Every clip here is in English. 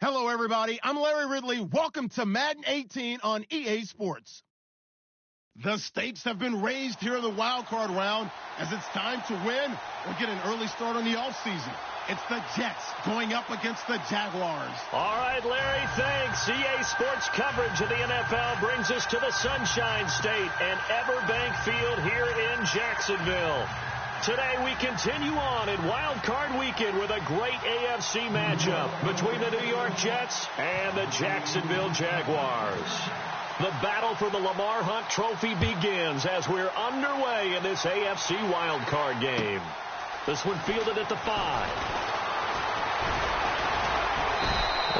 Hello, everybody. I'm Larry Ridley. Welcome to Madden 18 on EA Sports. The stakes have been raised here in the wild card round as it's time to win or get an early start on the offseason. It's the Jets going up against the Jaguars. All right, Larry, thanks. EA Sports coverage of the NFL brings us to the Sunshine State and Everbank Field here in Jacksonville. Today we continue on in Wild Card Weekend with a great AFC matchup between the New York Jets and the Jacksonville Jaguars. The battle for the Lamar Hunt Trophy begins as we're underway in this AFC Wild Card game. This one fielded at the 5.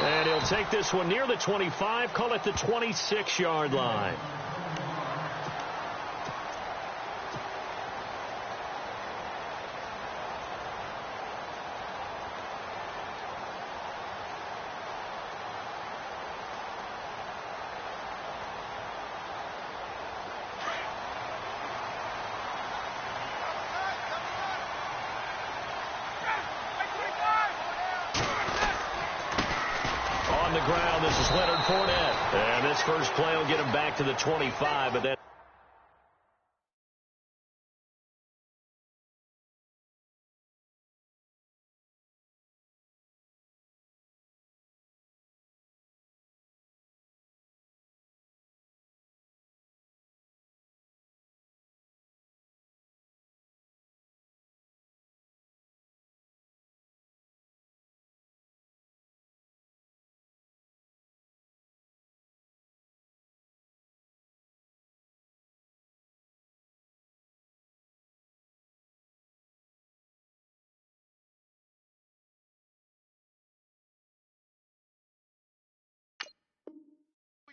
And he'll take this one near the 25, call it the 26-yard line. On the ground, this is Leonard Fournette. And this first play will get him back to the 25, but then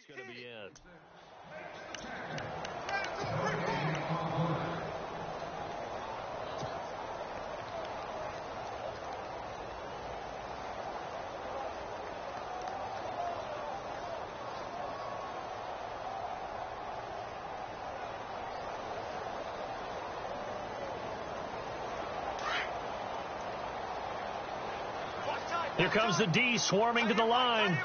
it's going to be in. Here comes the D swarming to the line.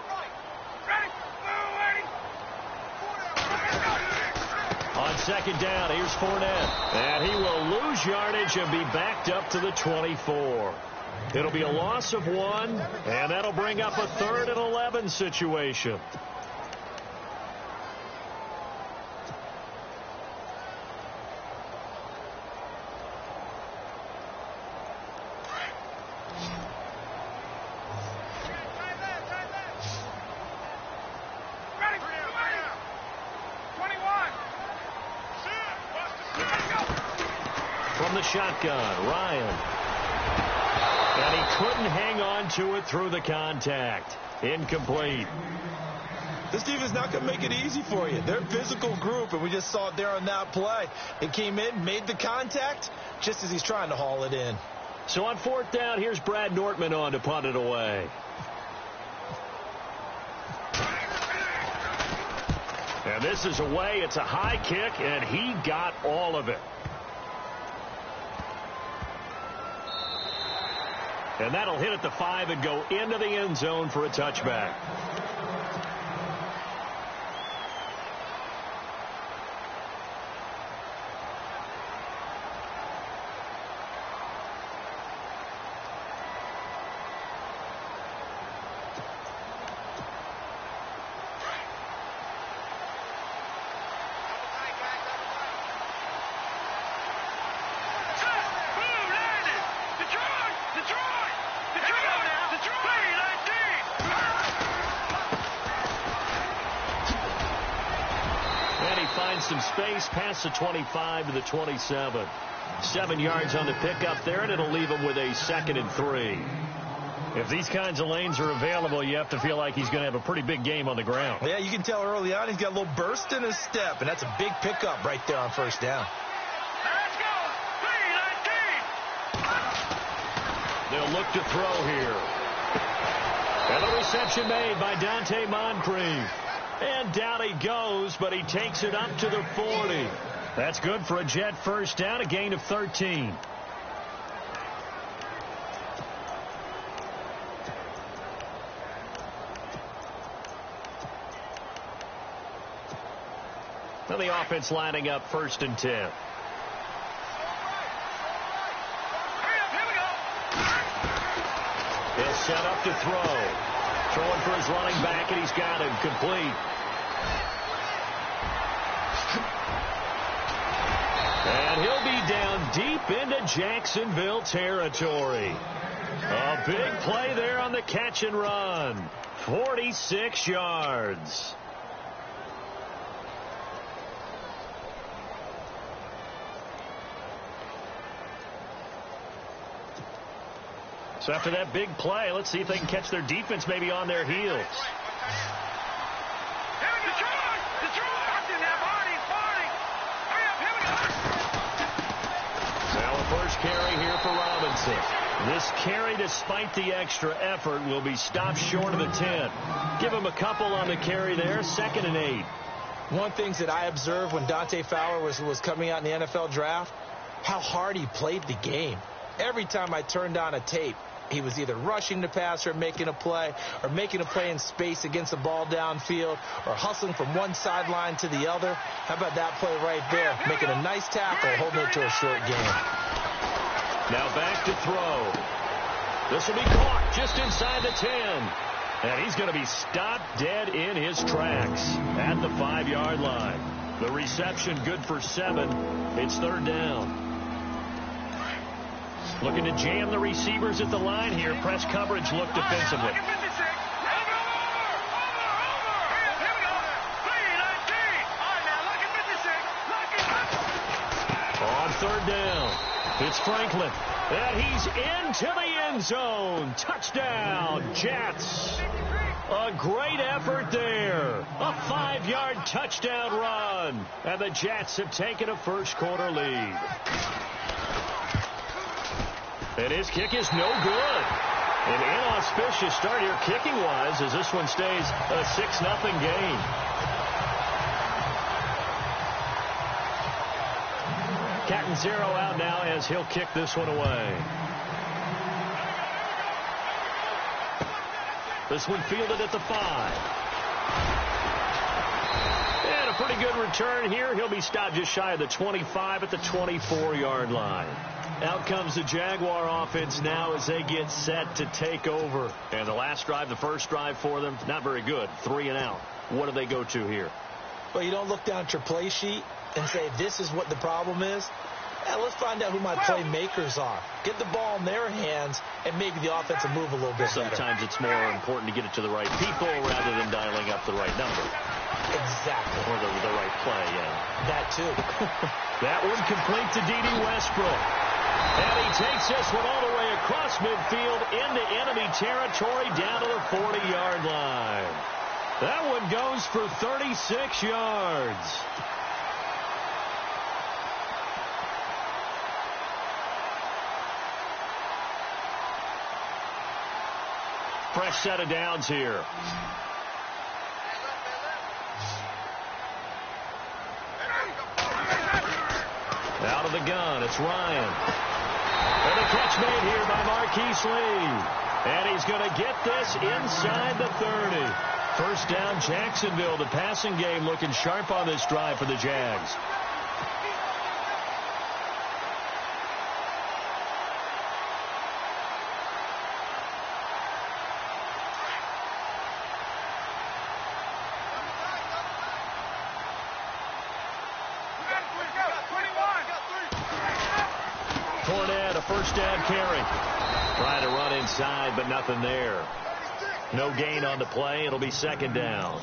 On second down, here's Fournette. And he will lose yardage and be backed up to the 24. It'll be a loss of 1, and that'll bring up a 3rd and 11 situation. From the shotgun, Ryan. And he couldn't hang on to it through the contact. Incomplete. This defense not going to make it easy for you. They're a physical group, and we just saw it there on that play. It came in, made the contact, just as he's trying to haul it in. So on 4th down, here's Brad Nortman on to punt it away. And this is away. It's a high kick, and he got all of it. And that'll hit at the 5 and go into the end zone for a touchback. Some space past the 25 to the 27. 7 yards on the pickup there, and it'll leave him with a 2nd and 3. If these kinds of lanes are available, you have to feel like he's going to have a pretty big game on the ground. Yeah, you can tell early on he's got a little burst in his step, and that's a big pickup right there on 1st down. Let's go! 3-19. They'll look to throw here. And a reception made by Dante Moncrief. And down he goes, but he takes it up to the 40. That's good for a Jet 1st down, a gain of 13. Now the offense lining up 1st and 10. He'll set up to throw. Throwing for his running back, and he's got him complete. And he'll be down deep into Jacksonville territory. A big play there on the catch and run. 46 yards. So after that big play, let's see if they can catch their defense maybe on their heels. Now a first carry here for Robinson. This carry, despite the extra effort, will be stopped short of the 10. Give him a couple on the carry there, 2nd and 8. One thing that I observed when Dante Fowler was coming out in the NFL draft, how hard he played the game. Every time I turned on a tape, he was either rushing the passer, making a play in space against the ball downfield, or hustling from one sideline to the other. How about that play right there? Making a nice tackle, holding it to a short game. Now back to throw. This will be caught just inside the 10. And he's going to be stopped dead in his tracks at the 5-yard line. The reception good for 7. It's 3rd down. Looking to jam the receivers at the line here. Press coverage look defensively. On 3rd down, it's Franklin. And he's into the end zone. Touchdown, Jets. A great effort there. A 5-yard touchdown run. And the Jets have taken a first-quarter lead. And his kick is no good. An inauspicious start here kicking-wise as this one stays a 6-0 game. Cat and zero out now as he'll kick this one away. This one fielded at the 5. And a pretty good return here. He'll be stopped just shy of the 25 at the 24-yard line. Out comes the Jaguar offense now as they get set to take over. And the last drive, the first drive for them, not very good. 3 and out. What do they go to here? Well, you don't look down at your play sheet and say, this is what the problem is. Yeah, let's find out who my playmakers are. Get the ball in their hands, and maybe the offense will move a little bit better. Sometimes it's more important to get it to the right people rather than dialing up the right number. Exactly. Or the right play, yeah. That, too. That one complete to D.D. Westbrook. And he takes this one all the way across midfield into enemy territory down to the 40-yard line. That one goes for 36 yards. Fresh set of downs here. Out of the gun, it's Ryan. And the catch made here by Marquise Lee. And he's going to get this inside the 30. First down, Jacksonville. The passing game looking sharp on this drive for the Jags. First down carry. Trying to run inside, but nothing there. No gain on the play. It'll be second down.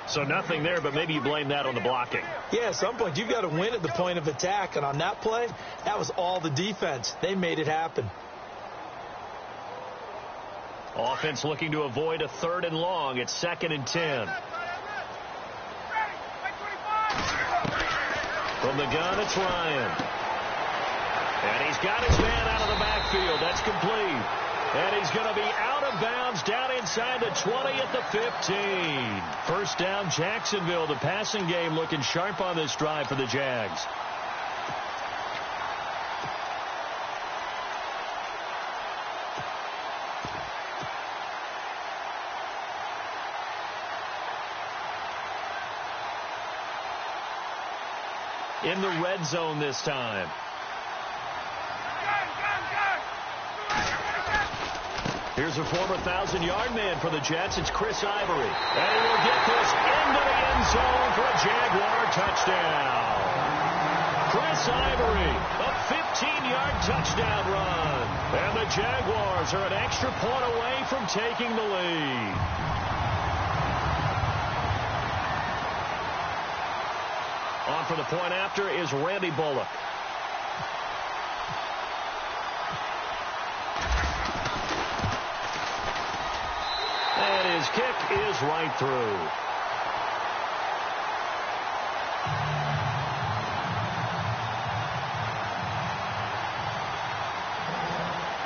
So nothing there, but maybe you blame that on the blocking. Yeah, at some point you've got to win at the point of attack. And on that play, that was all the defense. They made it happen. Offense looking to avoid a 3rd and long. It's 2nd and 10. From the gun, it's Ryan. And he's got his man out of the backfield. That's complete. And he's going to be out of bounds down inside the 20 at the 15. First down, Jacksonville. The passing game looking sharp on this drive for the Jags. In the red zone this time. Here's a former 1,000-yard man for the Jets. It's Chris Ivory. And he will get this into the end zone for a Jaguar touchdown. Chris Ivory, a 15-yard touchdown run. And the Jaguars are an extra point away from taking the lead. On for the point after is Randy Bullock. And his kick is right through.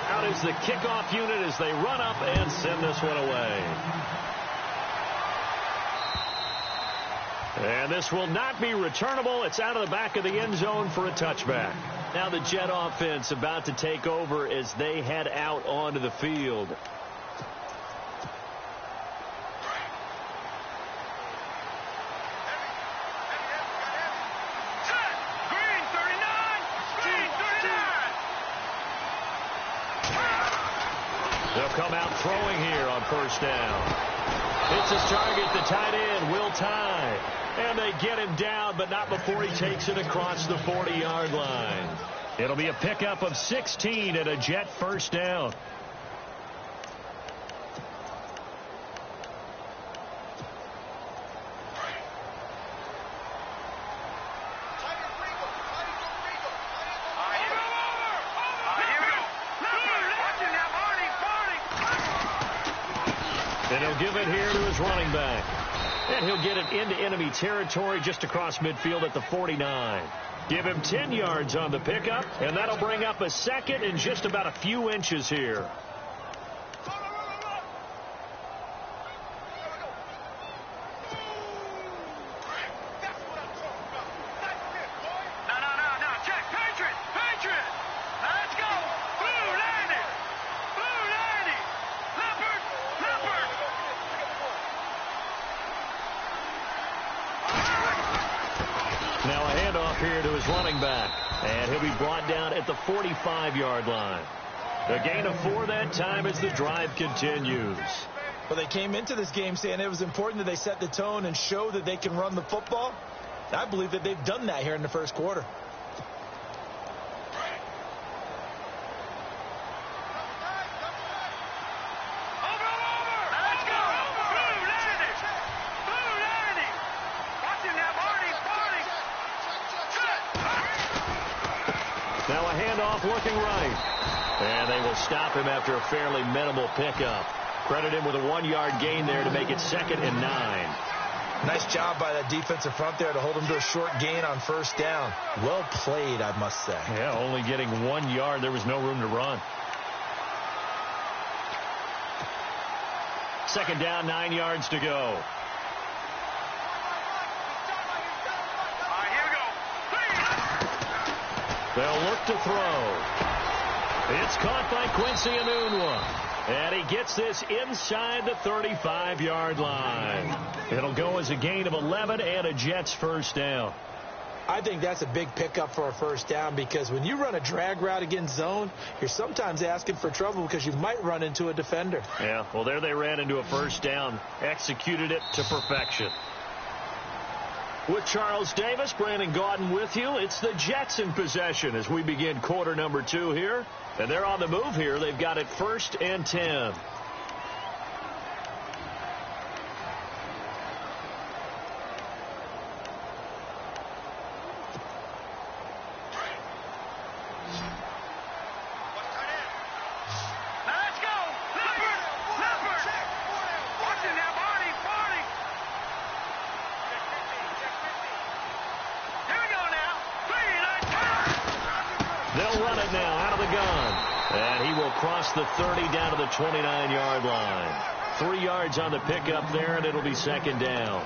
Out is the kickoff unit as they run up and send this one away. And this will not be returnable. It's out of the back of the end zone for a touchback. Now the Jet offense about to take over as they head out onto the field. They'll come out throwing here on first down. It's his target, the tight end, Will Tye. And they get him down, but not before he takes it across the 40-yard line. It'll be a pickup of 16 and a Jet first down. give it here to his running back. And he'll get it into enemy territory just across midfield at the 49. Give him 10 yards on the pickup, and that'll bring up a second and just about a few inches here. Now a handoff here to his running back. And he'll be brought down at the 45-yard line. A gain of 4 that time as the drive continues. Well, they came into this game saying it was important that they set the tone and show that they can run the football. I believe that they've done that here in the first quarter. Now a handoff looking right. And they will stop him after a fairly minimal pickup. Credit him with a 1-yard gain there to make it 2nd and 9. Nice job by that defensive front there to hold him to a short gain on first down. Well played, I must say. Yeah, only getting 1 yard. There was no room to run. 2nd down, 9 yards to go. They'll look to throw. It's caught by Quincy Enunwa. And he gets this inside the 35-yard line. It'll go as a gain of 11 and a Jets first down. I think that's a big pickup for a first down because when you run a drag route against zone, you're sometimes asking for trouble because you might run into a defender. Yeah, well, there they ran into a first down. Executed it to perfection. With Charles Davis, Brandon Gaudin with you. It's the Jets in possession as we begin quarter number 2 here. And they're on the move here. They've got it 1st and 10. They'll run it now out of the gun. And he will cross the 30 down to the 29-yard line. 3 yards on the pickup there, and it'll be 2nd down.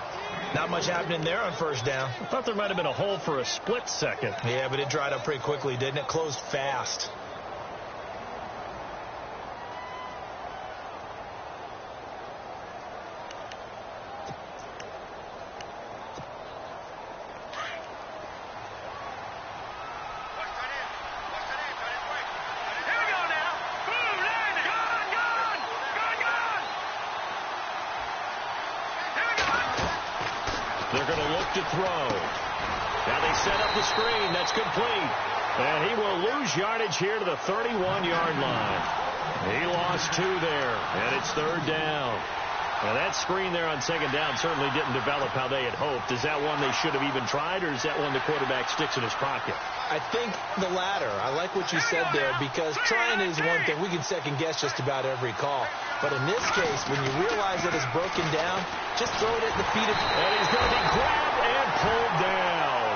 Not much happening there on first down. I thought there might have been a hole for a split second. Yeah, but it dried up pretty quickly, didn't it? Closed fast. They're going to look to throw. Now they set up the screen. That's complete. And he will lose yardage here to the 31-yard line. He lost 2 there, and it's 3rd down. Now that screen there on 2nd down certainly didn't develop how they had hoped. Is that one they should have even tried, or is that one the quarterback sticks in his pocket? I think the latter. I like what you said there because trying is one thing. We can second-guess just about every call. But in this case, when you realize that it's broken down, just throw it at the feet of... And he's going to be grabbed and pulled down.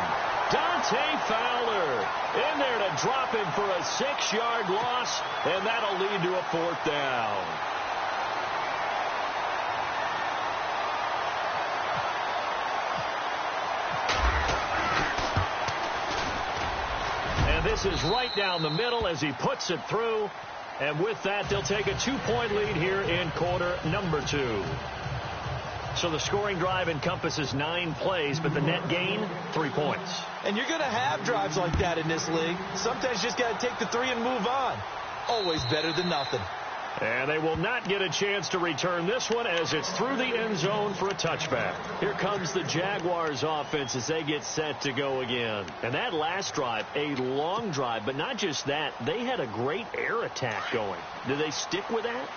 Dante Fowler in there to drop him for a 6-yard loss, and that'll lead to a 4th down. And this is right down the middle as he puts it through. And with that, they'll take a 2-point lead here in quarter number 2. So the scoring drive encompasses 9 plays, but the net gain, 3 points. And you're going to have drives like that in this league. Sometimes you just got to take the 3 and move on. Always better than nothing. And they will not get a chance to return this one as it's through the end zone for a touchback. Here comes the Jaguars offense as they get set to go again. And that last drive, a long drive, but not just that. They had a great air attack going. Do they stick with that?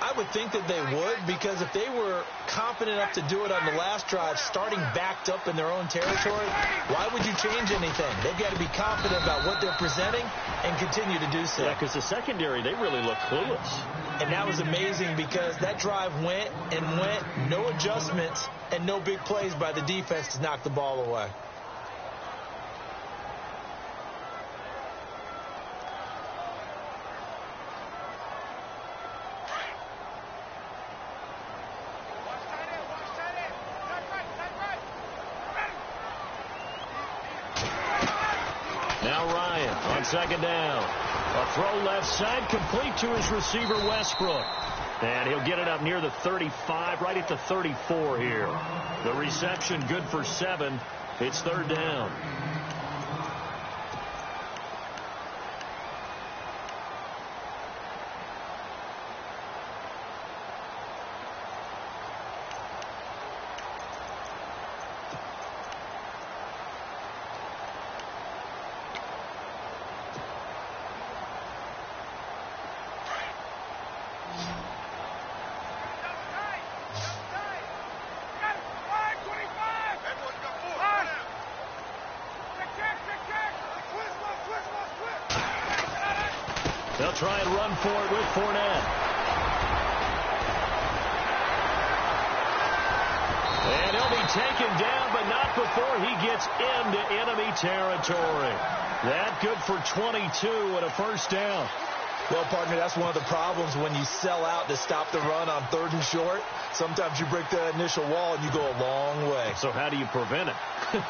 I would think that they would, because if they were confident enough to do it on the last drive, starting backed up in their own territory, why would you change anything? They've got to be confident about what they're presenting and continue to do so. Yeah, because the secondary, they really look clueless. And that was amazing because that drive went and went, no adjustments and no big plays by the defense to knock the ball away. Now Ryan on second down. A throw left side, complete to his receiver, Westbrook. And he'll get it up near the 35, right at the 34 here. The reception good for 7. It's third down. They'll try and run for it with Fournette. And he'll be taken down, but not before he gets into enemy territory. That good for 22 and a first down. Well, partner, that's one of the problems when you sell out to stop the run on 3rd and short. Sometimes you break the initial wall and you go a long way. So how do you prevent it?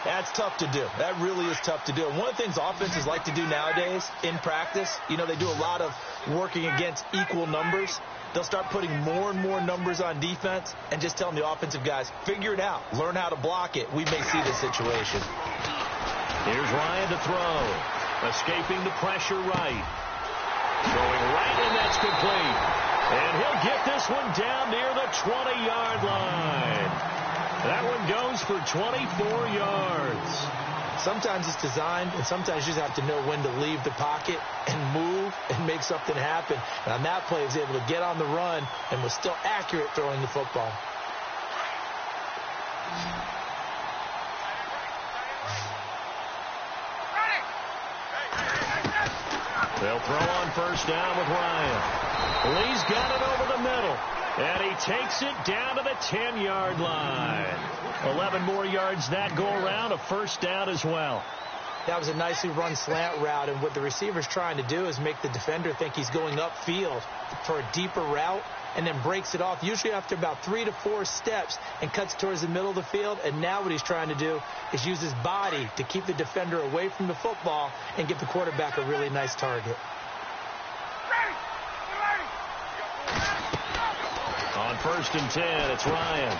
That's tough to do. That really is tough to do. And one of the things offenses like to do nowadays in practice, you know, they do a lot of working against equal numbers. They'll start putting more and more numbers on defense and just telling the offensive guys, figure it out. Learn how to block it. We may see this situation. Here's Ryan to throw. Escaping the pressure right. Throwing right, and that's complete. And he'll get this one down near the 20-yard line. That one goes for 24 yards. Sometimes it's designed, and sometimes you just have to know when to leave the pocket and move and make something happen. And on that play, he was able to get on the run and was still accurate throwing the football. They'll throw on first down with Ryan. Lee's got it over the middle. And he takes it down to the 10-yard line. 11 more yards that go around, a first down as well. That was a nicely run slant route, and what the receiver's trying to do is make the defender think he's going upfield for a deeper route and then breaks it off, usually after about 3 to 4 steps, and cuts towards the middle of the field. And now what he's trying to do is use his body to keep the defender away from the football and give the quarterback a really nice target. On 1st and 10, it's Ryan.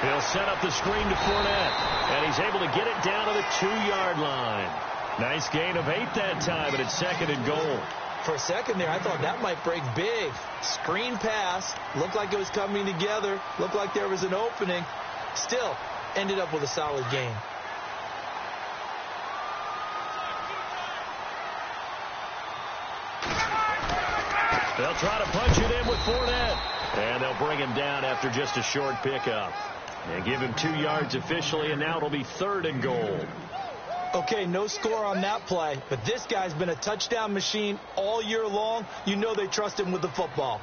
He'll set up the screen to Fournette, and he's able to get it down to the 2-yard line. Nice gain of 8 that time, and it's 2nd and goal. For a second there, I thought that might break big. Screen pass, looked like it was coming together, looked like there was an opening. Still, ended up with a solid gain. They'll try to punch it in with Fournette. And they'll bring him down after just a short pickup. And give him 2 yards officially, and now it'll be 3rd and goal. Okay, no score on that play, but this guy's been a touchdown machine all year long. You know they trust him with the football.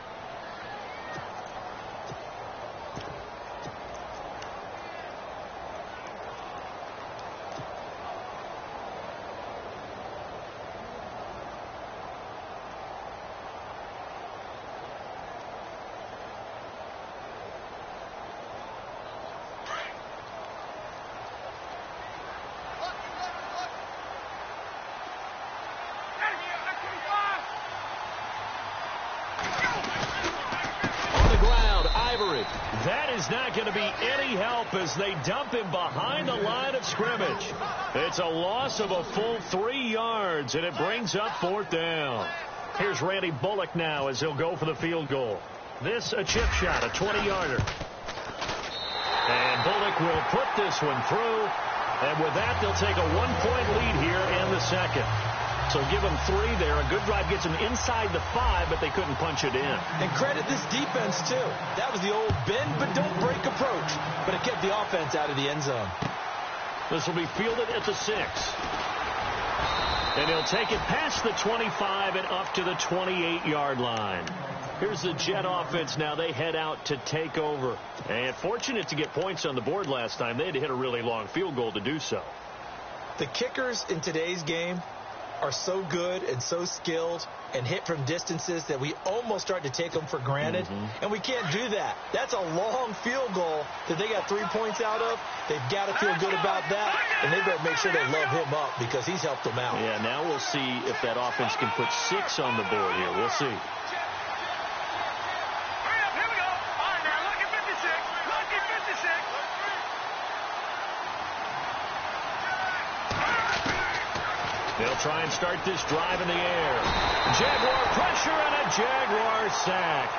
That is not going to be any help as they dump him behind the line of scrimmage. It's a loss of a full 3 yards, and it brings up 4th down. Here's Randy Bullock now as he'll go for the field goal. This a chip shot, a 20-yarder. And Bullock will put this one through. And with that, they'll take a 1-point lead here in the second. So give them 3 there. A good drive gets them inside the 5, but they couldn't punch it in. And credit this defense, too. That was the old bend but don't break approach, but it kept the offense out of the end zone. This will be fielded at the 6. And he'll take it past the 25 and up to the 28-yard line. Here's the Jet offense now. They head out to take over. And fortunate to get points on the board last time. They had to hit a really long field goal to do so. The kickers in today's game are so good and so skilled and hit from distances that we almost start to take them for granted. And we can't do that. That's a long field goal that they got 3 points out of. They've got to feel good about that, and they better make sure they love him up because he's helped them out. Yeah, now we'll see if that offense can put 6 on the board here. We'll see. They'll try and start this drive in the air. Jaguar pressure and a Jaguar sack.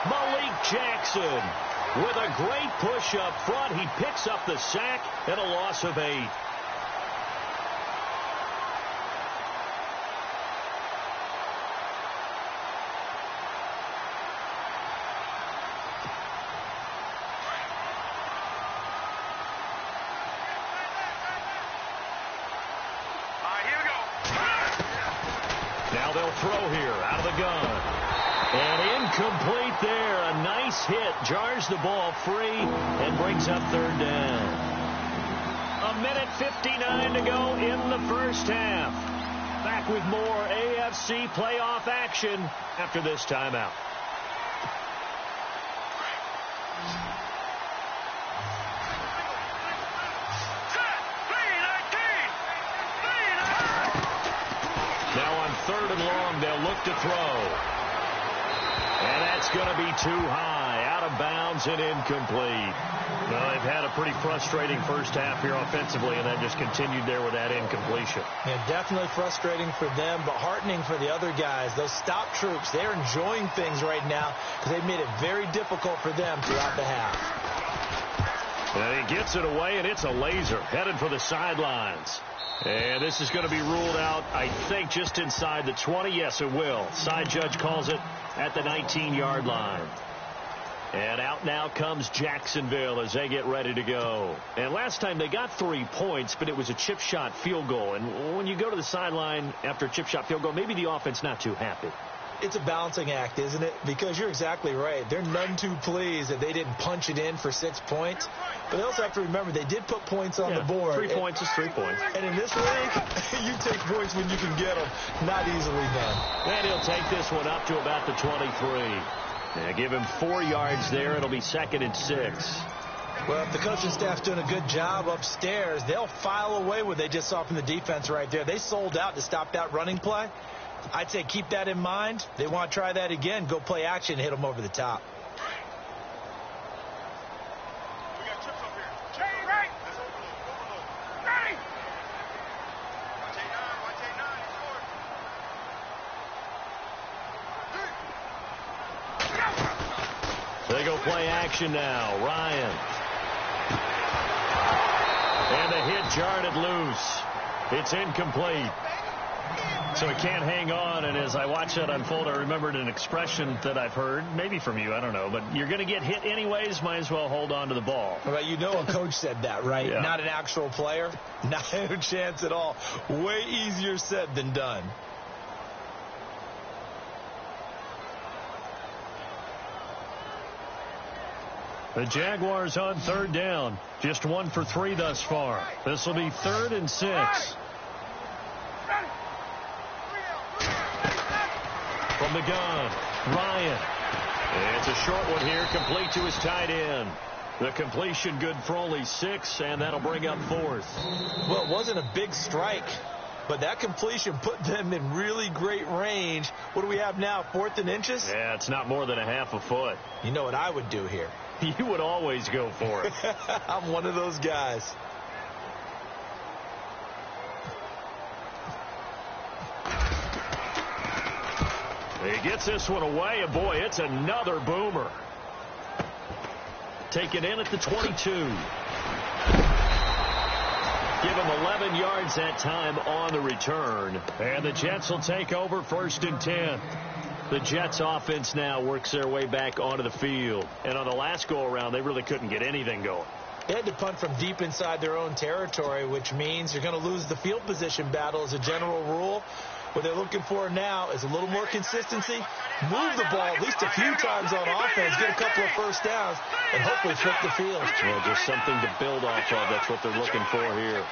Malik Jackson with a great push up front. He picks up the sack and a loss of 8. Throw here out of the gun. And incomplete there. A nice hit. Jars the ball free and brings up 3rd down. 1:59 to go in the first half. Back with more AFC playoff action after this timeout. Third and long, they'll look to throw. And that's going to be too high, out of bounds and incomplete. Well, they've had a pretty frustrating first half here offensively, and that just continued there with that incompletion. Yeah, definitely frustrating for them, but heartening for the other guys. Those stop troops, they're enjoying things right now because they've made it very difficult for them throughout the half. And he gets it away, and it's a laser headed for the sidelines. And this is going to be ruled out, I think, just inside the 20. Yes, it will. Side judge calls it at the 19-yard line. And out now comes Jacksonville as they get ready to go. And last time they got 3 points, but it was a chip shot field goal. And when you go to the sideline after a chip shot field goal, maybe the offense not too happy. It's a balancing act, isn't it? Because you're exactly right. They're none too pleased that they didn't punch it in for 6 points. But they also have to remember they did put points on the board. 3 points is 3 points. And in this league, you take points when you can get them. Not easily done. And he'll take this one up to about the 23. Now give him 4 yards there. It'll be 2nd and 6. Well, if the coaching staff's doing a good job upstairs, they'll file away what they just saw from the defense right there. They sold out to stop that running play. I'd say keep that in mind. They want to try that again. Go play action and hit them over the top. We got trips up here. Chain right. Right. Watch 8-9. They go play action now. Ryan. And the hit jarred it loose. It's incomplete. So it can't hang on, and as I watch that unfold, I remembered an expression that I've heard, maybe from you, I don't know, but you're going to get hit anyways, might as well hold on to the ball. Well, you know a coach said that, right? Yeah. Not an actual player. Not a chance at all. Way easier said than done. The Jaguars on 3rd down. Just 1 for 3 thus far. This will be 3rd and 6. From the gun, Ryan. It's a short one here, complete to his tight end. The completion good for only 6, and that'll bring up 4th. Well, it wasn't a big strike, but that completion put them in really great range. What do we have now, 4th and inches? Yeah, it's not more than a half a foot. You know what I would do here? You would always go for it. I'm one of those guys. He gets this one away, and boy, it's another boomer. Taken in at the 22. Give him 11 yards that time on the return. And the Jets will take over 1st and 10. The Jets offense now works their way back onto the field. And on the last go-around, they really couldn't get anything going. They had to punt from deep inside their own territory, which means you're going to lose the field position battle as a general rule. What they're looking for now is a little more consistency, move the ball at least a few times on offense, get a couple of first downs, and hopefully flip the field. Well, just something to build off of. That's what they're looking for here.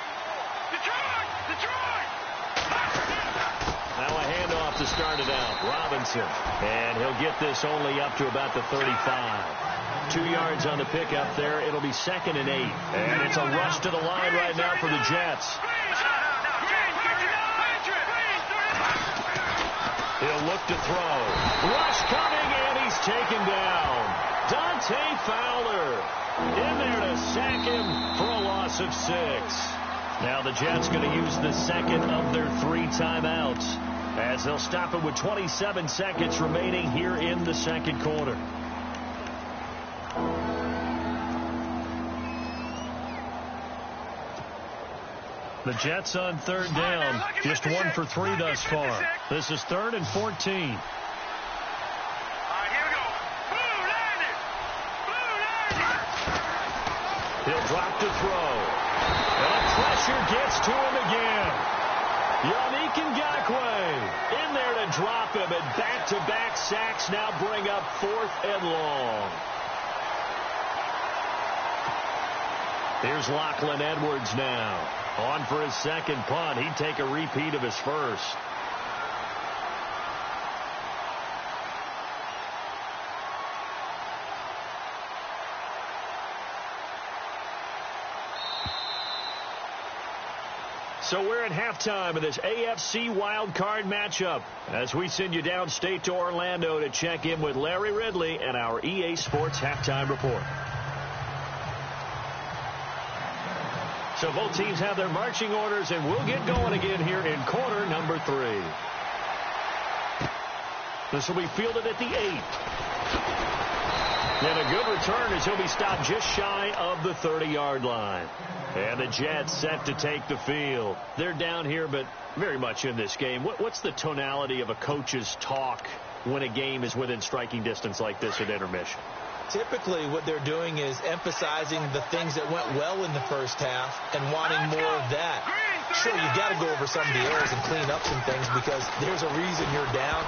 Now a handoff to start it out. Robinson. And he'll get this only up to about the 35. 2 yards on the pickup there. It'll be 2nd and 8. And it's a rush to the line right now for the Jets. He'll look to throw. Rush coming, and he's taken down. Dante Fowler in there to sack him for a loss of 6. Now the Jets going to use the second of their 3 timeouts as they'll stop it with 27 seconds remaining here in the second quarter. The Jets on 3rd down, just 1 for 3 thus far. This is 3rd and 14. He'll drop to throw. And pressure gets to him again. Yannick Ngakoue in there to drop him, and back-to-back sacks now bring up 4th and long. Here's Lachlan Edwards now. On for his second punt. He'd take a repeat of his first. So we're at halftime of this AFC wildcard matchup as we send you downstate to Orlando to check in with Larry Ridley and our EA Sports Halftime Report. So both teams have their marching orders, and we'll get going again here in quarter number 3. This will be fielded at the 8. And a good return as he'll be stopped just shy of the 30-yard line. And the Jets set to take the field. They're down here, but very much in this game. What's the tonality of a coach's talk when a game is within striking distance like this at intermission? Typically, what they're doing is emphasizing the things that went well in the first half and wanting more of that. Sure, you've got to go over some of the errors and clean up some things because there's a reason you're down.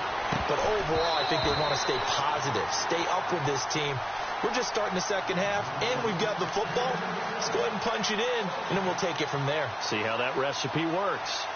But overall, I think they want to stay positive, stay up with this team. We're just starting the second half, and we've got the football. Let's go ahead and punch it in, and then we'll take it from there. See how that recipe works.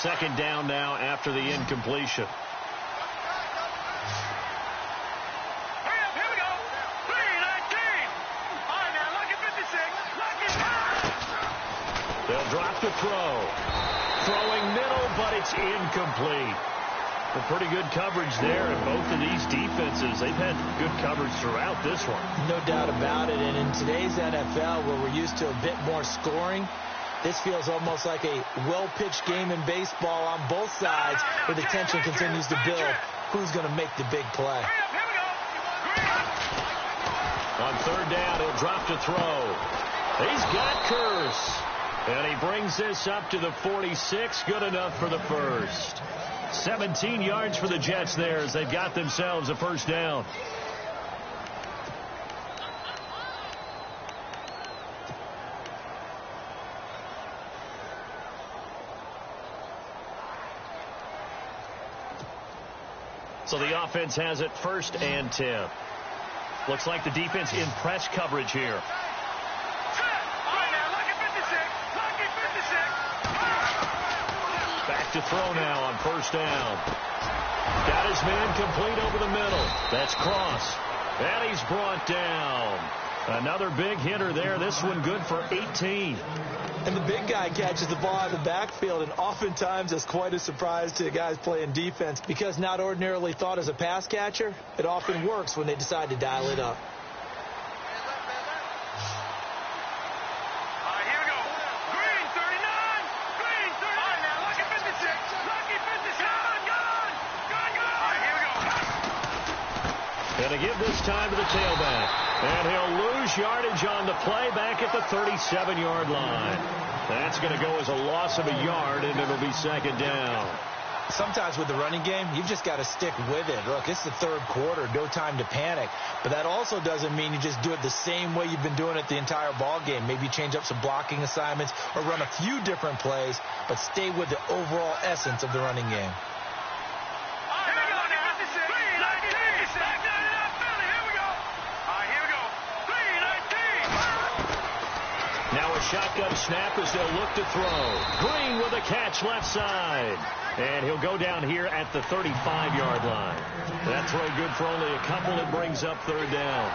Second down now after the incompletion. They'll drop the throw. Throwing middle, but it's incomplete. A pretty good coverage there in both of these defenses. They've had good coverage throughout this one. No doubt about it. And in today's NFL, where we're used to a bit more scoring, this feels almost like a well-pitched game in baseball on both sides where the tension continues to build. Who's going to make the big play? On third down, he'll drop to throw. He's got Curse. And he brings this up to the 46. Good enough for the first. 17 yards for the Jets there as they've got themselves a first down. So the offense has it 1st and 10. Looks like the defense in press coverage here. Back to throw now on 1st down. Got his man complete over the middle. That's Cross. And he's brought down. Another big hitter there. This one good for 18. And the big guy catches the ball out of the backfield, and oftentimes it's quite a surprise to the guys playing defense because not ordinarily thought as a pass catcher, it often works when they decide to dial it up. Here we go. Green, 39. Green, 39. Now, lucky 56. Lucky 56. Gone. Here we go. And to give this time to the tailback. And he'll lose yardage on the play back at the 37-yard line. That's going to go as a loss of a yard, and it'll be second down. Sometimes with the running game, you've just got to stick with it. Look, it's the third quarter, no time to panic. But that also doesn't mean you just do it the same way you've been doing it the entire ball game. Maybe change up some blocking assignments or run a few different plays, but stay with the overall essence of the running game. Now a shotgun snap as they'll look to throw. Green with a catch left side. And he'll go down here at the 35-yard line. That throw good for only a couple. It brings up third down.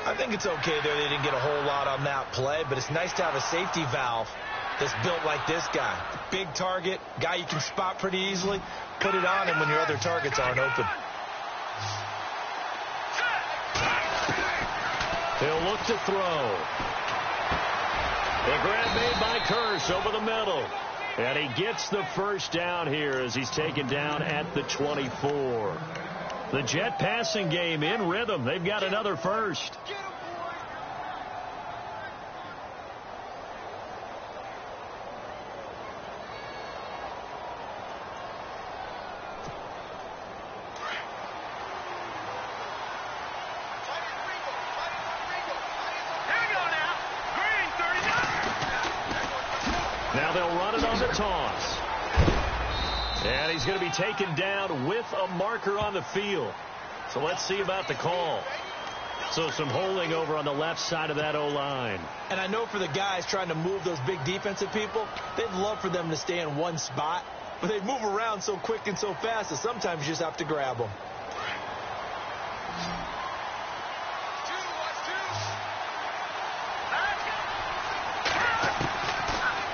I think it's okay there. They didn't get a whole lot on that play, but it's nice to have a safety valve that's built like this guy. Big target, guy you can spot pretty easily. Put it on him when your other targets aren't open. He'll look to throw. The grab made by Kearse over the middle. And he gets the first down here as he's taken down at the 24. The Jet passing game in rhythm. They've got another first. Now they'll run it on the toss. And he's going to be taken down with a marker on the field. So let's see about the call. So some holding over on the left side of that O-line. And I know for the guys trying to move those big defensive people, they'd love for them to stay in one spot. But they move around so quick and so fast that sometimes you just have to grab them.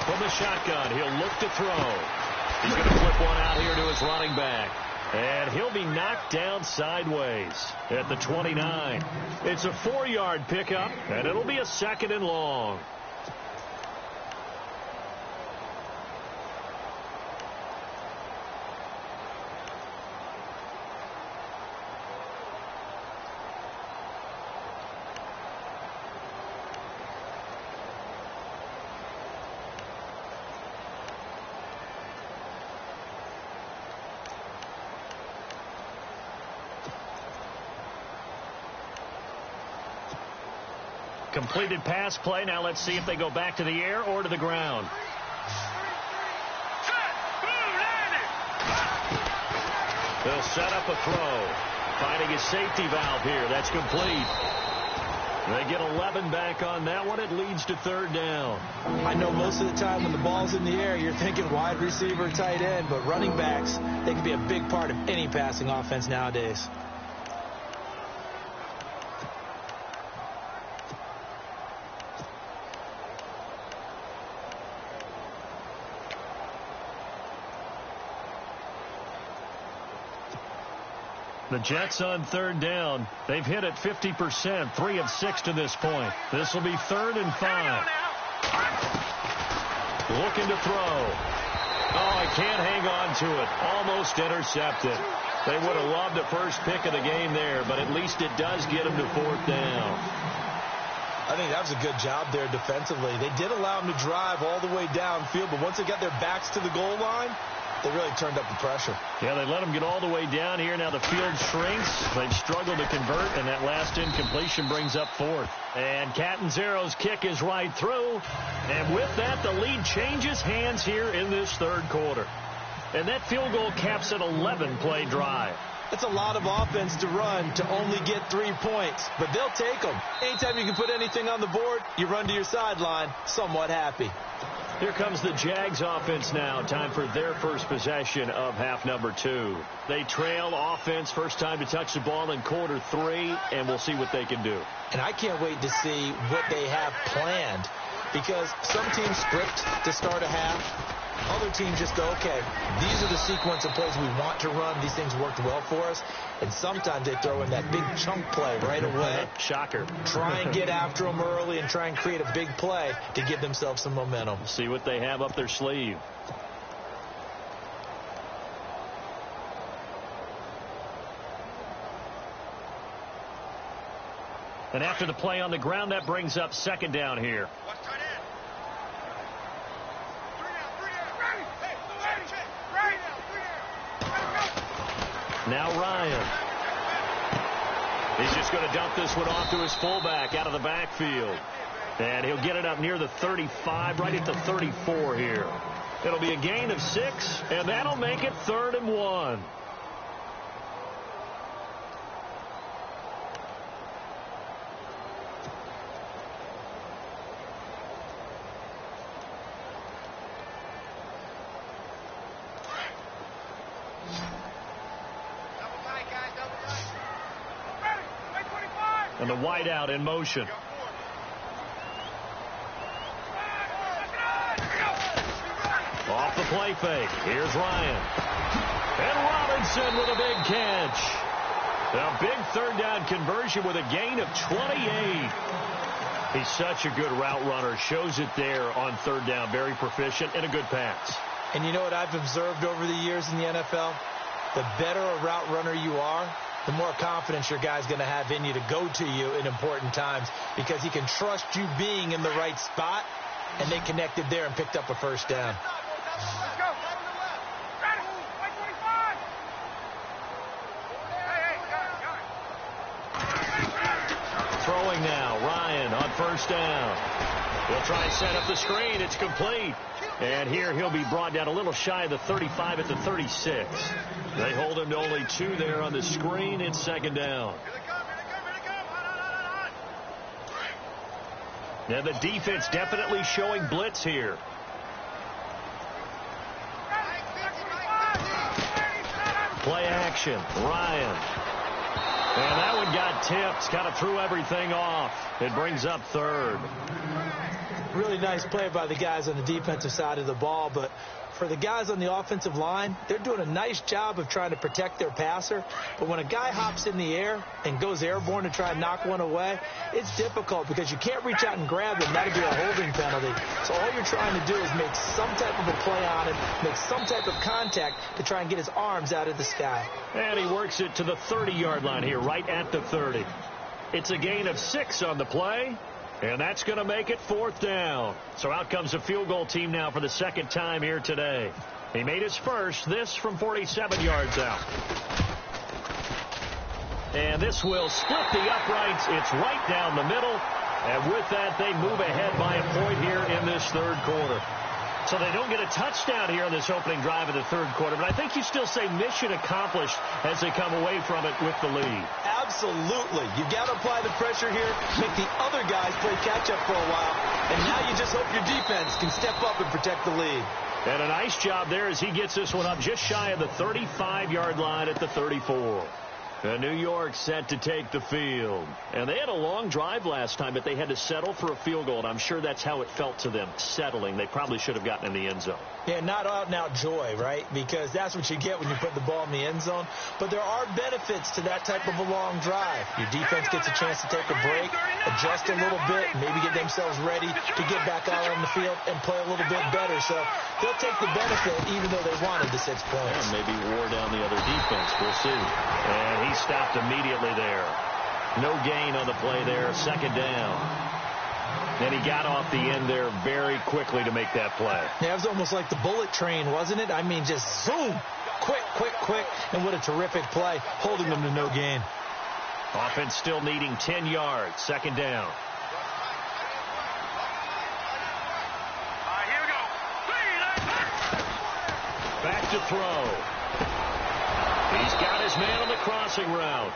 From the shotgun, he'll look to throw. He's going to flip one out here to his running back. And he'll be knocked down sideways at the 29. It's a 4-yard pickup, and it'll be a second and long. Completed pass play. Now let's see if they go back to the air or to the ground. They'll set up a throw. Finding a safety valve here. That's complete. They get 11 back on that one. It leads to third down. I know most of the time when the ball's in the air, you're thinking wide receiver, tight end, but running backs, they can be a big part of any passing offense nowadays. The Jets on third down. They've hit it 50%, 3 of 6 to this point. This will be 3rd and 5. Looking to throw. Oh, I can't hang on to it. Almost intercepted. They would have loved the first pick of the game there, but at least it does get them to 4th down. I think that was a good job there defensively. They did allow them to drive all the way downfield, but once they got their backs to the goal line, they really turned up the pressure. Yeah, they let them get all the way down here. Now the field shrinks. They've struggled to convert, and that last incompletion brings up 4th. And Catanzaro's kick is right through. And with that, the lead changes hands here in this third quarter. And that field goal caps an 11-play drive. It's a lot of offense to run to only get 3 points, but they'll take them. Anytime you can put anything on the board, you run to your sideline somewhat happy. Here comes the Jags offense now. Time for their first possession of half number 2. They trail offense, first time to touch the ball in quarter 3, and we'll see what they can do. And I can't wait to see what they have planned, because some teams script to start a half. Other teams just go, okay, these are the sequence of plays we want to run. These things worked well for us. And sometimes they throw in that big chunk play right away. Shocker. Try and get after them early and try and create a big play to give themselves some momentum. See what they have up their sleeve. And after the play on the ground, that brings up second down here. Now Ryan. He's just going to dump this one off to his fullback out of the backfield. And he'll get it up near the 35, right at the 34 here. It'll be a gain of 6, and that'll make it 3rd and 1. And the wideout in motion. Off the play fake. Here's Ryan. And Robinson with a big catch. A big 3rd down conversion with a gain of 28. He's such a good route runner. Shows it there on 3rd down. Very proficient and a good pass. And you know what I've observed over the years in the NFL? The better a route runner you are, the more confidence your guy's going to have in you to go to you in important times, because he can trust you being in the right spot, and they connected there and picked up a 1st down. Throwing now, Ryan on 1st down. He'll try and set up the screen. It's complete. And here he'll be brought down a little shy of the 35 at the 36. They hold him to only 2 there on the screen. It's 2nd down. Now the defense definitely showing blitz here. Play action. Ryan. And that one got tipped. Kind of threw everything off. It brings up 3rd. Really nice play by the guys on the defensive side of the ball, but for the guys on the offensive line, they're doing a nice job of trying to protect their passer. But when a guy hops in the air and goes airborne to try and knock one away, it's difficult because you can't reach out and grab him. That'll be a holding penalty. So all you're trying to do is make some type of a play on him, make some type of contact to try and get his arms out of the sky. And he works it to the 30-yard line here, right at the 30. It's a gain of 6 on the play. And that's going to make it 4th down. So out comes the field goal team now for the 2nd time here today. He made his first, this from 47 yards out. And this will split the uprights. It's right down the middle. And with that, they move ahead by a point here in this 3rd quarter. So they don't get a touchdown here in this opening drive of the 3rd quarter. But I think you still say mission accomplished as they come away from it with the lead. Absolutely. You got to apply the pressure here, make the other guys play catch-up for a while, and now you just hope your defense can step up and protect the lead. And a nice job there as he gets this one up just shy of the 35-yard line at the 34. And New York set to take the field. And they had a long drive last time, but they had to settle for a field goal. And I'm sure that's how it felt to them, settling. They probably should have gotten in the end zone. Yeah, not out-and-out joy, right? Because that's what you get when you put the ball in the end zone. But there are benefits to that type of a long drive. Your defense gets a chance to take a break, adjust a little bit, maybe get themselves ready to get back out on the field and play a little bit better. So they'll take the benefit even though they wanted the 6 points. And maybe wore down the other defense. We'll see. And he stopped immediately there. No gain on the play there. 2nd down. And he got off the end there very quickly to make that play. Yeah, it was almost like the bullet train, wasn't it? I mean, just zoom. Quick, quick, quick. And what a terrific play, holding them to no gain. Offense still needing 10 yards. 2nd down. Here we go. Back to throw. He's got his man on the crossing route.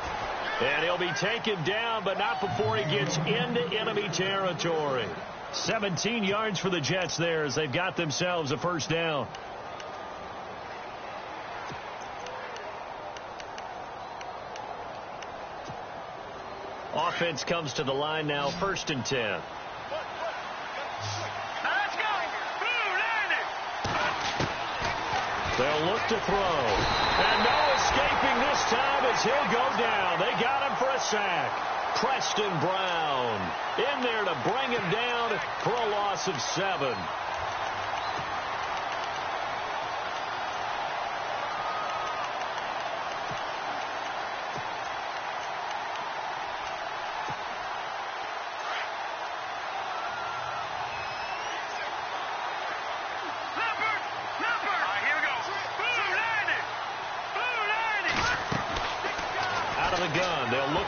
And he'll be taken down, but not before he gets into enemy territory. 17 yards for the Jets there as they've got themselves a first down. Offense comes to the line now, 1st and 10. Let's go. They'll look to throw. And no escaping this time as he'll go down. They got him for a sack. Preston Brown in there to bring him down for a loss of 7.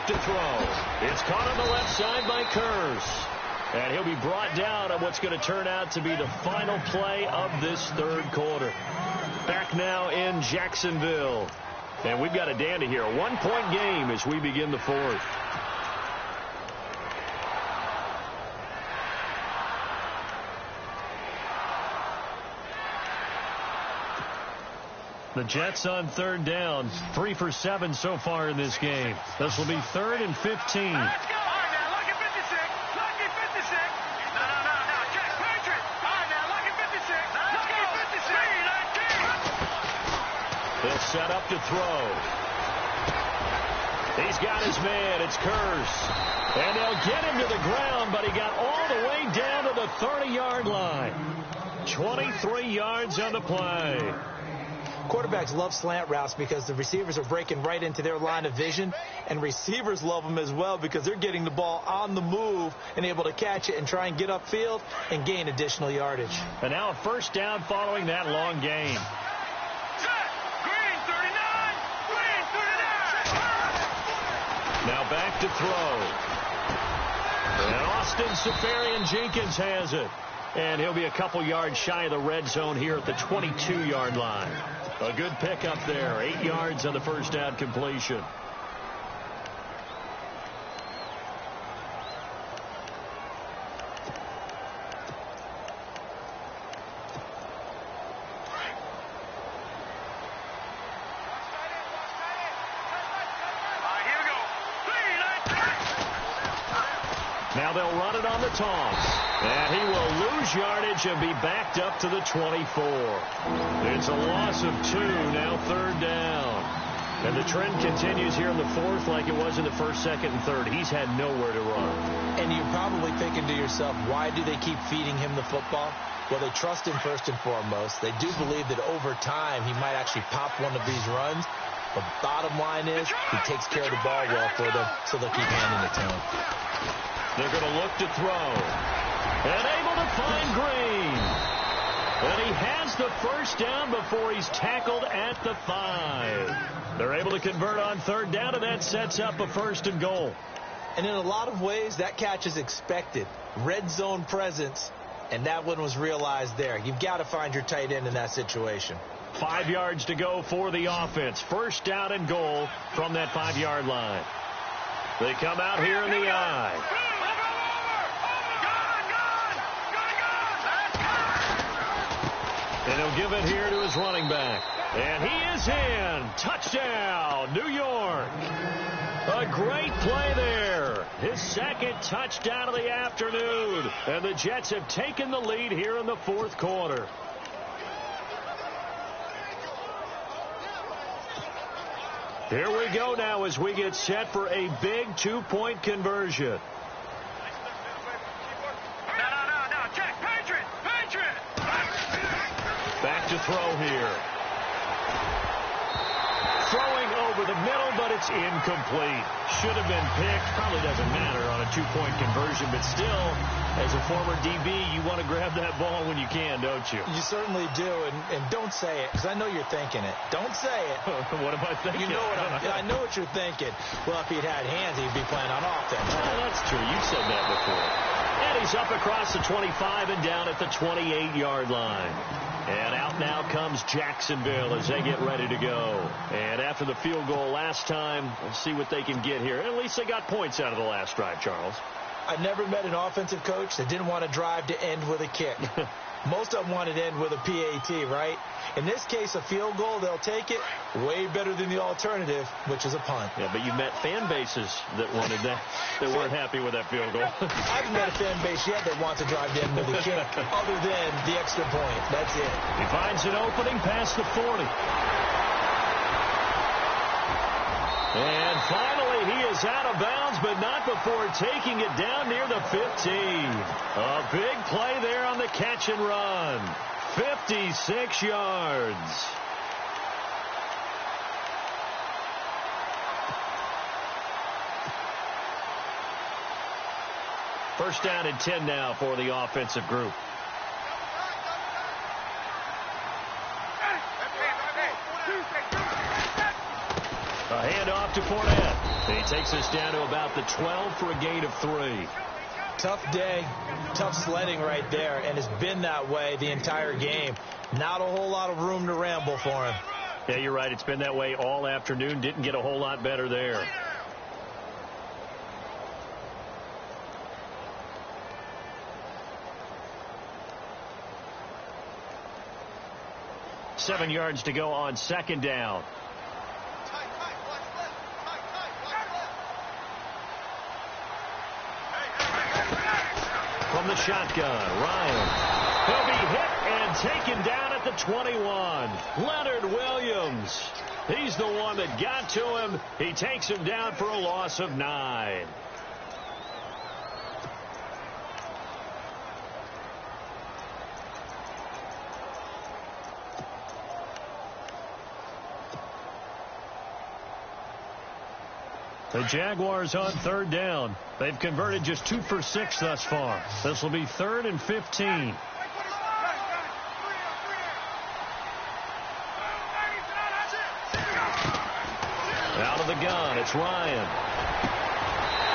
To throw. It's caught on the left side by Kurz. And he'll be brought down on what's going to turn out to be the final play of this 3rd quarter. Back now in Jacksonville. And we've got a dandy here. A 1-point game as we begin the 4th. The Jets on 3rd down, 3 for 7 so far in this game. This will be 3rd and 15. Let's go. All right, now, lucky 56. Lucky 56. No. Check. Patriot. All right, now, lucky 56. Lucky 56. They'll set up to throw. He's got his man. It's Kurz. And they'll get him to the ground, but he got all the way down to the 30-yard line. 23 yards on the play. Quarterbacks love slant routes because the receivers are breaking right into their line of vision, and receivers love them as well because they're getting the ball on the move and able to catch it and try and get upfield and gain additional yardage. And now a first down following that long gain. Green 39. Green 39. Now back to throw. And Austin Seferian-Jenkins has it. And he'll be a couple yards shy of the red zone here at the 22-yard line. A good pickup there. 8 yards on the first down completion. Now they'll run it on the toss. And he will lose yardage and be backed up to the 24. It's a loss of 2, now 3rd down. And the trend continues here in the 4th like it was in the 1st, 2nd, and 3rd. He's had nowhere to run. And you're probably thinking to yourself, why do they keep feeding him the football? Well, they trust him first and foremost. They do believe that over time he might actually pop one of these runs. But bottom line is he takes care of the ball well for them, so they'll keep handing it to him. They're going to look to throw. And able to find Green. And he has the first down before he's tackled at the 5. They're able to convert on 3rd down, and that sets up a 1st and goal. And in a lot of ways, that catch is expected. Red zone presence, and that one was realized there. You've got to find your tight end in that situation. 5 yards to go for the offense. First down and goal from that 5-yard line. They come out here in the eye. And he'll give it here to his running back. And he is in. Touchdown, New York. A great play there. His 2nd touchdown of the afternoon. And the Jets have taken the lead here in the 4th quarter. Here we go now as we get set for a big 2-point conversion. No. Check. Patriot. Back to throw here. Throwing over the middle, but it's incomplete. Should have been picked. Probably doesn't matter on a 2-point conversion, but still, as a former DB, you want to grab that ball when you can, don't you? You certainly do, and don't say it, because I know you're thinking it. Don't say it. What am I thinking? You know I know what you're thinking. Well, if he'd had hands, he'd be playing on offense. Oh, that's true. You've said that before. And he's up across the 25 and down at the 28-yard line. And out now comes Jacksonville as they get ready to go. And after the field goal last time, let's see what they can get here. At least they got points out of the last drive, Charles. I never met an offensive coach that didn't want to drive to end with a kick. Most of them wanted to end with a PAT, right? In this case, a field goal, they'll take it. Way better than the alternative, which is a punt. Yeah, but you met fan bases that wanted that, that weren't happy with that field goal. I haven't met a fan base yet that wants to drive to end with a kick, other than the extra point. That's it. He finds an opening past the 40. And finally, he is out of bounds, but not before taking it down near the 15. A big play there on the catch and run. 56 yards. First down and 10 now for the offensive group. A handoff to Fournette. He takes us down to about the 12 for a gain of 3. Tough day, tough sledding right there, and it's been that way the entire game. Not a whole lot of room to ramble for him. Yeah, you're right. It's been that way all afternoon. Didn't get a whole lot better there. Seven yards to go on second down. From the shotgun, Ryan. He'll be hit and taken down at the 21. Leonard Williams. He's the one that got to him. He takes him down for a loss of 9. The Jaguars on third down. They've converted just 2 for 6 thus far. This will be 3rd and 15. Out of the gun, it's Ryan.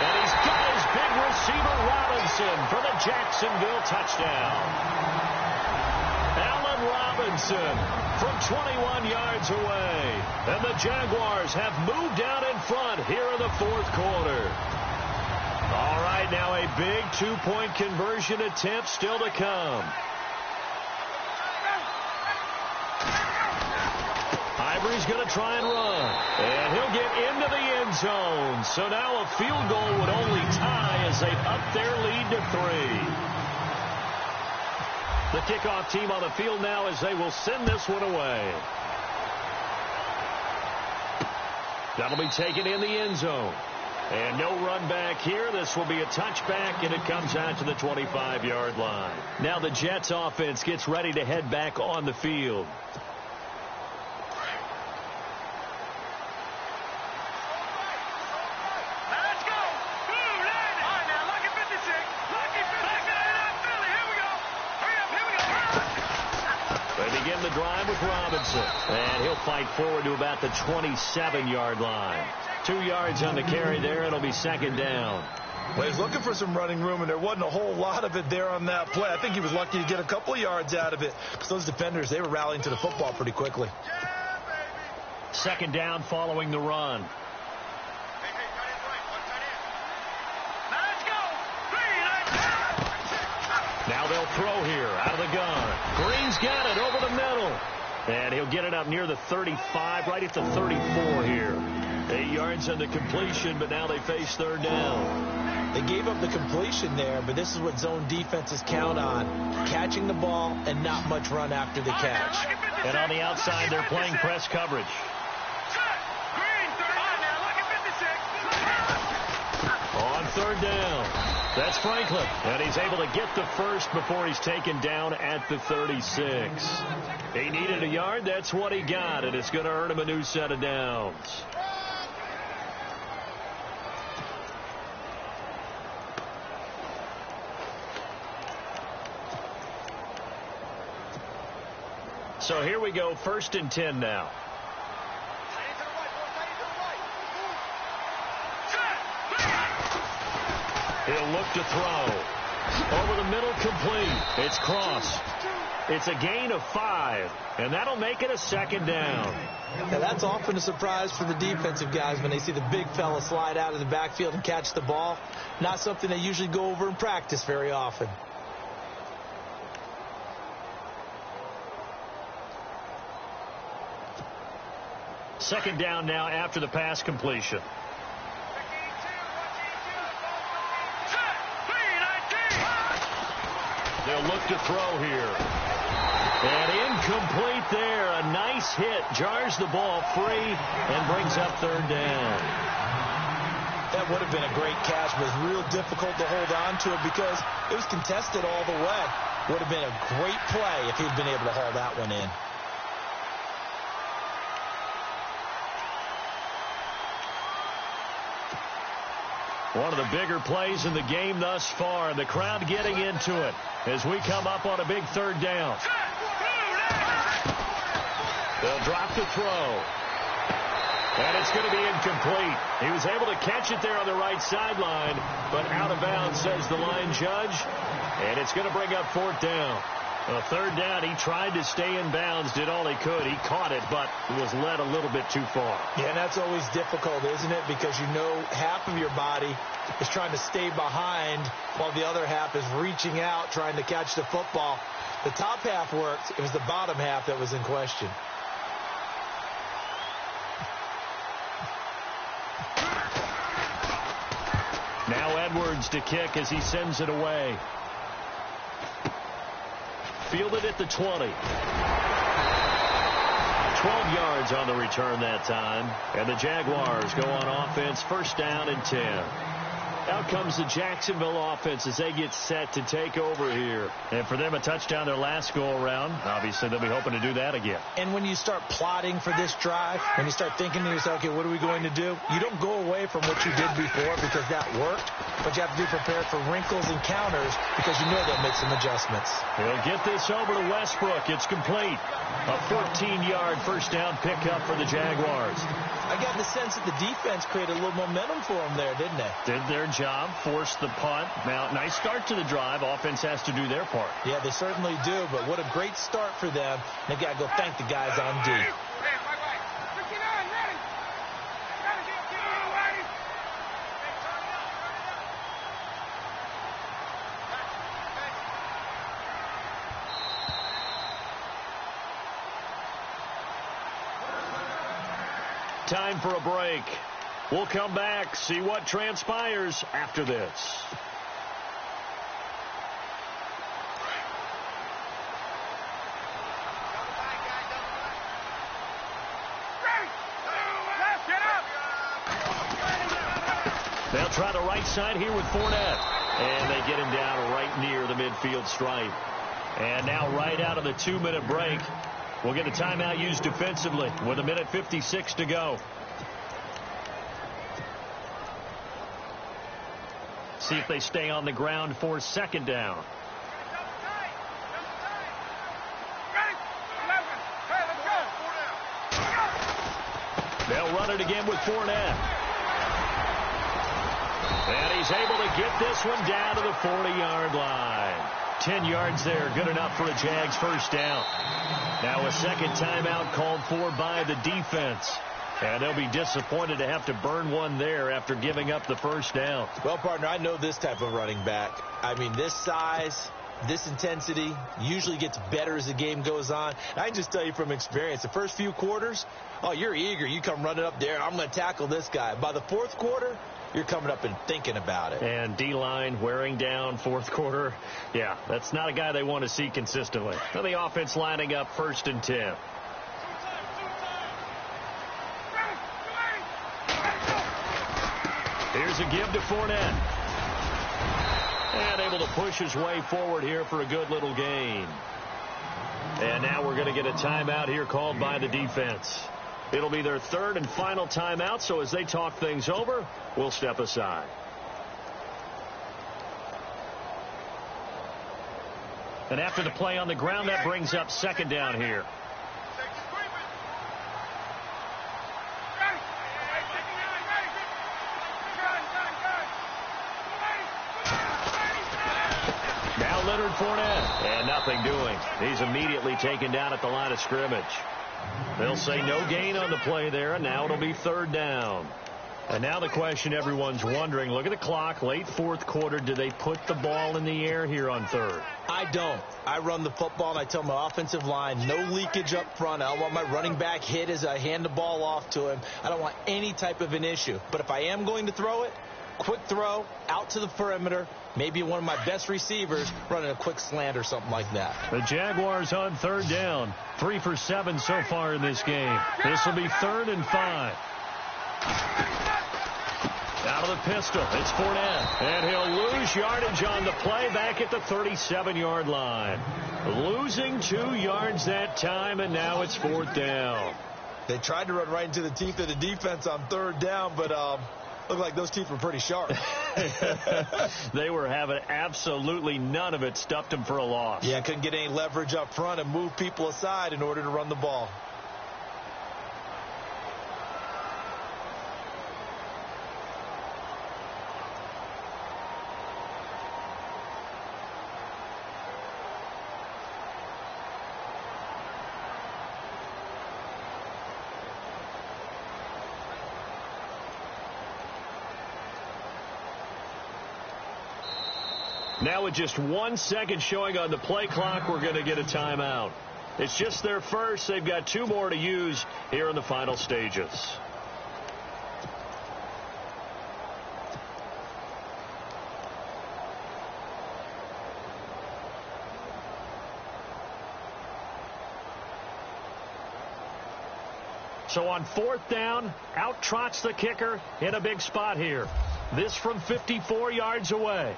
And he's got his big receiver Robinson for the Jacksonville touchdown. Allen Robinson from 21 yards away. And the Jaguars have moved down in front here in the fourth quarter. All right, now a big 2-point conversion attempt still to come. Ivory's going to try and run. And he'll get into the end zone. So now a field goal would only tie as they've upped their lead to 3. The kickoff team on the field now as they will send this one away. That'll be taken in the end zone. And no run back here. This will be a touchback, and it comes out to the 25-yard line. Now the Jets offense gets ready to head back on the field. The drive with Robinson, and he'll fight forward to about the 27-yard line. 2 yards on the carry there. It'll be second down. Well, he's looking for some running room, and there wasn't a whole lot of it there on that play. I think he was lucky to get a couple of yards out of it, because those defenders, they were rallying to the football pretty quickly. Second down following the run. Now they'll throw here out of the gun. Green's got it over the middle. And he'll get it up near the 35, right at the 34 here. 8 yards on the completion, but now they face third down. They gave up the completion there, but this is what zone defenses count on. Catching the ball and not much run after the catch. And on the outside, they're playing press coverage. On third down. That's Franklin, and he's able to get the first before he's taken down at the 36. He needed a yard. That's what he got, and it's going to earn him a new set of downs. So here we go, 1st and 10 now. He'll look to throw. Over the middle, complete. It's Cross. It's a gain of 5, and that'll make it a second down. Now, that's often a surprise for the defensive guys when they see the big fella slide out of the backfield and catch the ball. Not something they usually go over in practice very often. Second down now after the pass completion. They'll look to throw here. And incomplete there. A nice hit. Jars the ball free and brings up third down. That would have been a great catch, but it was real difficult to hold on to it because it was contested all the way. Would have been a great play if he'd been able to haul that one in. One of the bigger plays in the game thus far, and the crowd getting into it as we come up on a big third down. They'll drop the throw. And it's going to be incomplete. He was able to catch it there on the right sideline, but out of bounds, says the line judge. And it's going to bring up fourth down. Third down, he tried to stay in bounds, did all he could. He caught it, but was led a little bit too far. Yeah, and that's always difficult, isn't it? Because you know half of your body is trying to stay behind while the other half is reaching out, trying to catch the football. The top half worked. It was the bottom half that was in question. Now Edwards to kick as he sends it away. Fielded at the 20. 12 yards on the return that time. And the Jaguars go on offense, first down and 10. Out comes the Jacksonville offense as they get set to take over here. And for them, a touchdown their last go-around. Obviously, they'll be hoping to do that again. And when you start plotting for this drive, when you start thinking to yourself, okay, what are we going to do? You don't go away from what you did before because that worked, but you have to be prepared for wrinkles and counters because you know they'll make some adjustments. He'll get this over to Westbrook. It's complete. A 14-yard first down pickup for the Jaguars. I got the sense that the defense created a little momentum for them there, didn't they? Did their job, forced the punt. Now, nice start to the drive. Offense has to do their part. Yeah, they certainly do, but what a great start for them. They've got to go thank the guys on D. Time for a break. We'll come back, see what transpires after this. They'll try the right side here with Fournette. And they get him down right near the midfield stripe. And now right out of the 2-minute break, we'll get a timeout used defensively with 1:56 to go. See if they stay on the ground for second down. They'll run it again with Fournette. And he's able to get this one down to the 40-yard line. 10 yards there, good enough for a Jags first down. Now a second timeout called for by the defense. And they'll be disappointed to have to burn one there after giving up the first down. Well, partner, I know this type of running back. I mean, this size, this intensity usually gets better as the game goes on. And I can just tell you from experience, the first few quarters, oh, you're eager. You come running up there, I'm going to tackle this guy. By the fourth quarter, you're coming up and thinking about it. And D-line wearing down fourth quarter. Yeah, that's not a guy they want to see consistently. Now the offense lining up first and 10. Here's a give to Fournette. And able to push his way forward here for a good little gain. And now we're going to get a timeout here called by the defense. It'll be their third and final timeout, so as they talk things over, we'll step aside. And after the play on the ground, that brings up second down here. Leonard Fournette. And nothing doing. He's immediately taken down at the line of scrimmage. They'll say no gain on the play there, and now it'll be third down. And now the question everyone's wondering, look at the clock, late fourth quarter, do they put the ball in the air here on third? I don't. I run the football, and I tell my offensive line, no leakage up front. I don't want my running back hit as I hand the ball off to him. I don't want any type of an issue. But if I am going to throw it, quick throw, out to the perimeter, maybe one of my best receivers running a quick slant or something like that. The Jaguars on third down, 3 for 7 so far in this game. This will be 3rd and 5. Out of the pistol, it's Fournette, and he'll lose yardage on the play back at the 37-yard line. Losing 2 yards that time, and now it's 4th down. They tried to run right into the teeth of the defense on third down, but looked like those teeth were pretty sharp. They were having absolutely none of it, stuffed them for a loss. Yeah, couldn't get any leverage up front and move people aside in order to run the ball. Now with just 1 second showing on the play clock, we're going to get a timeout. It's just their first. They've got 2 more to use here in the final stages. So on 4th down, out trots the kicker in a big spot here. This from 54 yards away.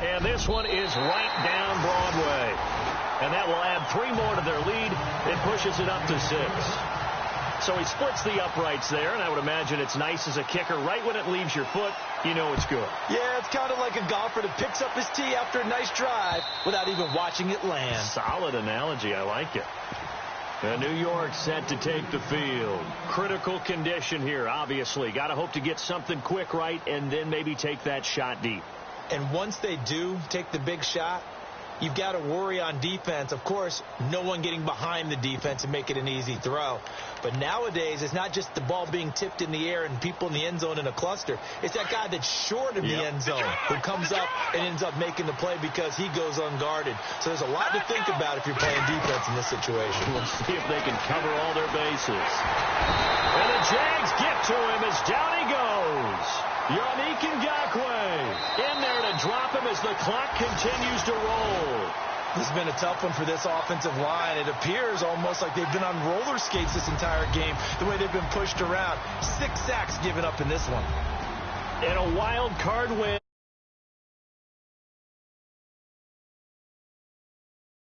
And this one is right down Broadway. And that will add 3 more to their lead. It pushes it up to 6. So he splits the uprights there, and I would imagine it's nice as a kicker. Right when it leaves your foot, you know it's good. Yeah, it's kind of like a golfer that picks up his tee after a nice drive without even watching it land. Solid analogy. I like it. New York set to take the field. Critical condition here, obviously. Got to hope to get something quick right and then maybe take that shot deep. And once they do take the big shot, you've got to worry on defense. Of course, no one getting behind the defense and make it an easy throw. But nowadays, it's not just the ball being tipped in the air and people in the end zone in a cluster. It's that guy that's short of the end zone who comes up and ends up making the play because he goes unguarded. So there's a lot to think about if you're playing defense in this situation. We'll see if they can cover all their bases. And the Jags get to him as down he goes. Yannick Ngakoue in there to drop him as the clock continues to roll. This has been a tough one for this offensive line. It appears almost like they've been on roller skates this entire game, the way they've been pushed around. 6 sacks given up in this one. And a wild card win.